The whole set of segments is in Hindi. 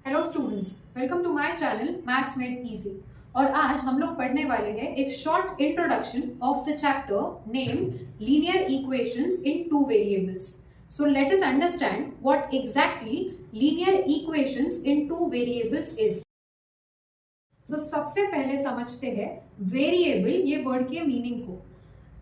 Hello students, welcome to my channel maths made easy. और आज हम लोग पढ़ने वाले हैं एक short introduction of the chapter named linear equations in two variables. So let us understand what exactly linear equations in two variables is. So सबसे पहले समझते हैं वेरिएबल ये वर्ड के मीनिंग को।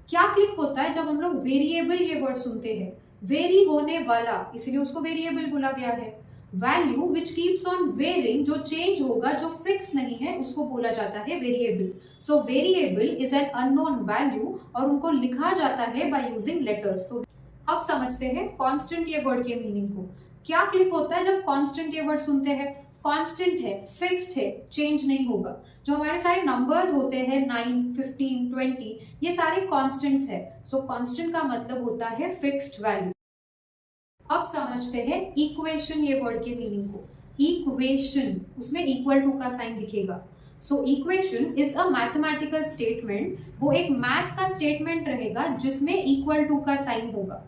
क्या क्लिक होता है जब हम लोग वेरिएबल ये वर्ड सुनते हैं? वेरी होने वाला, इसलिए उसको वेरिएबल बोला गया है। Value which keeps on varying, जो चेंज होगा, जो फिक्स नहीं है, उसको बोला जाता है variable. So variable is an unknown value और उनको लिखा जाता है बाय यूजिंग लेटर्स। तो अब समझते हैं कांस्टेंट ये वर्ड के मीनिंग को। क्या क्लिक होता है जब कांस्टेंट ये वर्ड सुनते हैं? कांस्टेंट है, फिक्स्ड है, चेंज नहीं होगा। जो हमारे सारे नंबर्स होते हैं 9, 15, 20, ये सारे कांस्टेंट्स है। सो कांस्टेंट का मतलब होता है फिक्स्ड वैल्यू। अब समझते हैं इक्वेशन ये वर्ड के मीनिंग को। इक्वेशन, उसमें इक्वल टू का साइन दिखेगा। So equation is a mathematical statement, वो एक मैथ्स का स्टेटमेंट रहेगा जिसमें इक्वल टू का साइन होगा।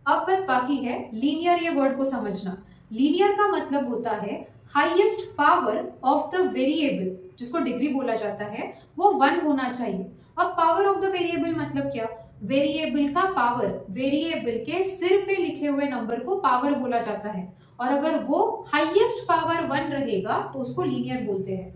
अब बस बाकी है लीनियर ये वर्ड को समझना। लीनियर का मतलब होता है highest power of the variable, जिसको डिग्री बोला जाता है, वो 1 होना चाहिए। अब पावर ऑफ द वेरिएबल मतलब क्या? वेरिएबल का पावर, वेरिएबल के सिर पे लिखे हुए नंबर को पावर बोला जाता है, और अगर वो हाईएस्ट पावर 1 रहेगा तो उसको लीनियर बोलते हैं।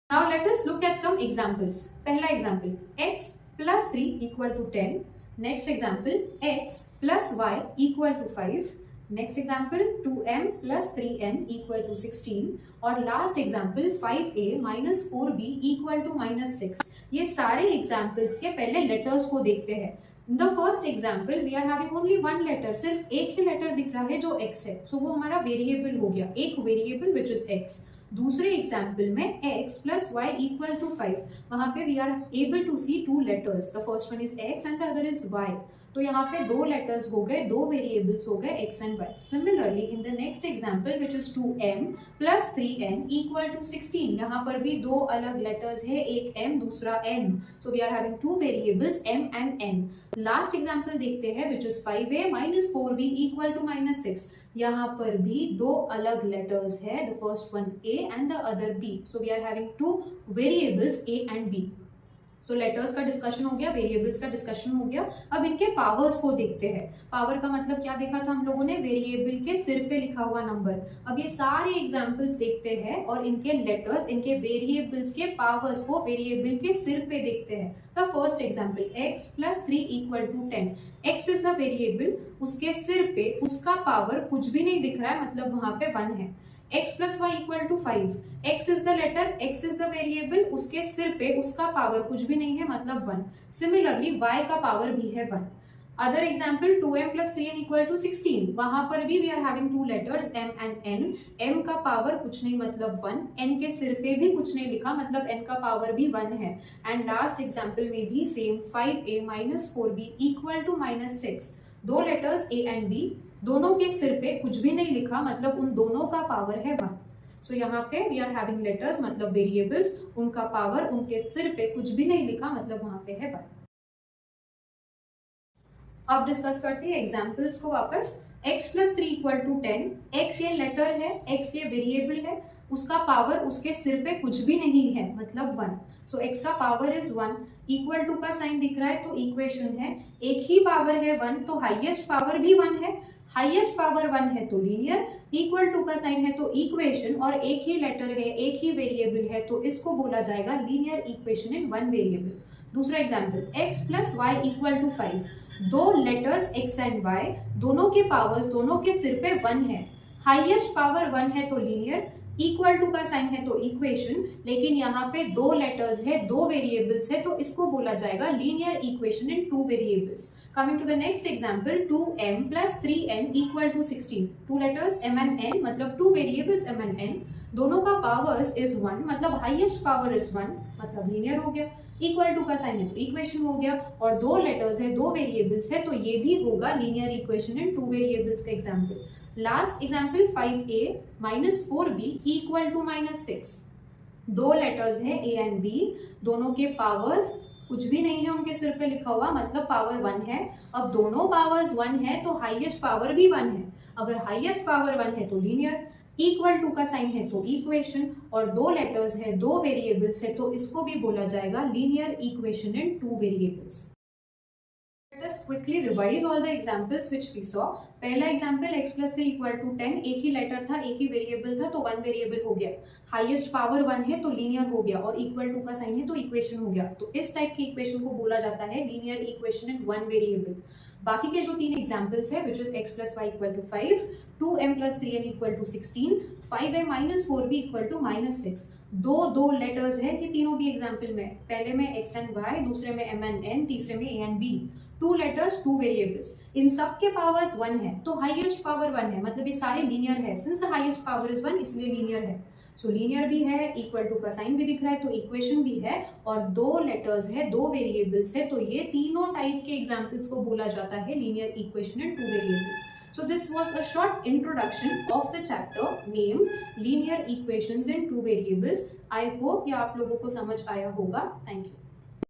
Now let us look at some examples. पहला example x plus 3 equal to 10. Next example x plus y equal to 5. Next example 2m plus 3n equal to 16. और last example 5a minus 4b equal to minus 6. ये सारे एग्जाम्पल्स के पहले लेटर्स को देखते हैं। In the first example we are having only one letter, सिर्फ एक ही लेटर दिख रहा है जो x है। सो वो हमारा वेरिएबल हो गया, एक वेरिएबल विच इज x। दूसरे एग्जाम्पल में x plus y equal to 5, वहां पे we are able to see two letters. The first one is x and the other is y. तो यहाँ पे दो लेटर्स हो गए, दो वेरिएबल्स हो गए x and y. Similarly, in the next example which is 2m plus 3n equal to 16, यहाँ पर भी दो अलग लेटर्स है, एक m दूसरा n. So we are having two variables m and n. Last example देखते हैं which is 5a minus 4b equal to minus 6. यहाँ पर भी दो अलग लेटर्स है, the first one a and the other b. So we are having two variables a and b. So letters का डिस्कशन हो गया, वेरिएबल्स का डिस्कशन हो गया। अब इनके पावर्स को देखते हैं। पावर का मतलब क्या देखा था हम लोगों ने? वेरिएबल के सिर पे लिखा हुआ नंबर। अब ये सारे एग्जांपल्स देखते हैं और इनके लेटर्स, इनके वेरिएबल्स के पावर्स को वेरिएबल के सिर पे देखते हैं। The first example x plus 3 equal to 10. x is the variable, उसके सिर पे उसका पावर कुछ भी नहीं दिख रहा है, मतलब वहां पे 1 है। x plus y equal to 5. x is the letter, x is the variable, उसके सिर पे उसका पावर कुछ भी नहीं है, मतलब 1. Similarly, y का पावर भी है 1. Other example 2m plus 3n equal to 16. वहां पर भी we are having two letters m and n. m का पावर कुछ नहीं, मतलब 1. n के सिर पे भी कुछ नहीं लिखा, मतलब n का पावर भी 1 है. And last example में भी same 5a minus 4b equal to minus 6. दो लेटर्स a and b, दोनों के सिर पे कुछ भी नहीं लिखा, मतलब उन दोनों का पावर है 1. सो यहाँ पे वी आर हैविंग लेटर्स मतलब वेरिएबल्स, उनका पावर, उनके सिर पे कुछ भी नहीं लिखा, मतलब वहां पे है 1. अब डिस्कस करते हैं एग्जाम्पल्स को वापस। x plus 3 equal to 10. x ये लेटर है, x ये वेरिएबल है, उसका पावर उसके सिर पे कुछ भी नहीं है, मतलब 1. सो x का पावर इज 1. इक्वल टू का साइन दिख रहा है तो इक्वेशन है। एक ही पावर है 1, तो हाईएस्ट पावर भी 1 है। हाईएस्ट पावर 1 है तो लीनियर, इक्वल टू का साइन है तो इक्वेशन, और एक ही लेटर है, एक ही वेरिएबल है, तो इसको बोला जाएगा linear equation in one variable. दूसरा example x plus y equal to 5. दो लेटर्स x एंड y, दोनों के पावर्स, दोनों के सिर पे 1 है। हाईएस्ट पावर 1 है तो लीनियर, इक्वल टू का साइन है तो इक्वेशन, लेकिन यहाँ पे दो लेटर्स है, दो वेरिएबल्स है, तो इसको बोला जाएगा linear equation in two variables. Coming to the next example 2m plus 3n equal to 16. Two letters m and n, मतलब two variables m and n, दोनों का पावर्स इज 1, मतलब हाईएस्ट पावर इज 1, मतलब लीनियर हो गया। इक्वल टू का साइन है तो इक्वेशन हो गया, और दो लेटर्स है, दो वेरिएबल्स है, तो ये भी होगा linear equation in two variables का example. Last example 5a minus 4b equal to minus 6. दो लेटर्स है a and b, दोनों के पावर्स कुछ भी नहीं है उनके सिर पे लिखा हुआ, मतलब पावर 1 है। अब दोनों पावर्स 1 है तो हाईएस्ट पावर भी 1 है। अगर हाईएस्ट पावर 1 है तो लीनियर, इक्वल टू का साइन है तो इक्वेशन, और दो लेटर्स है, दो वेरिएबल्स है, तो इसको भी बोला जाएगा linear equation in two variables. Let us quickly revise all the examples which we saw. पहला example x plus 3 equal to 10, एक ही लेटर था, एक ही वेरिएबल था, तो वन वेरिएबल हो गया। हाईएस्ट पावर वन है तो लीनियर हो गया, और इक्वल टू का साइन है तो इक्वेशन हो गया। तो इस टाइप की इक्वेशन को बोला जाता है linear equation in one variable. बाकी के जो तीन एग्जाम्पल्स है which is x plus y equal to 5, 2m plus 3n equal to 16, 5m minus 4b equal to -6। दो लेटर्स है ये तीनों भी एग्जाम्पल में, पहले में x एंड y, दूसरे में m एंड n, तीसरे में a and b। Two letters two variables, इन सब के पावर्स वन है तो हाईएस्ट पावर वन है, मतलब ये सारे लीनियर है। Since the highest power is one इसलिए लीनियर है। सो लीनियर भी है, इक्वल टू का साइन भी दिख रहा है तो इक्वेशन भी है, और दो लेटर्स है, दो वेरिएबल्स है, तो ये तीनों टाइप के एग्जाम्पल्स को बोला जाता है linear equation in two variables. So this was a short introduction of the chapter named linear equations in two variables. I hope ये आप लोगों को समझ आया होगा। Thank you.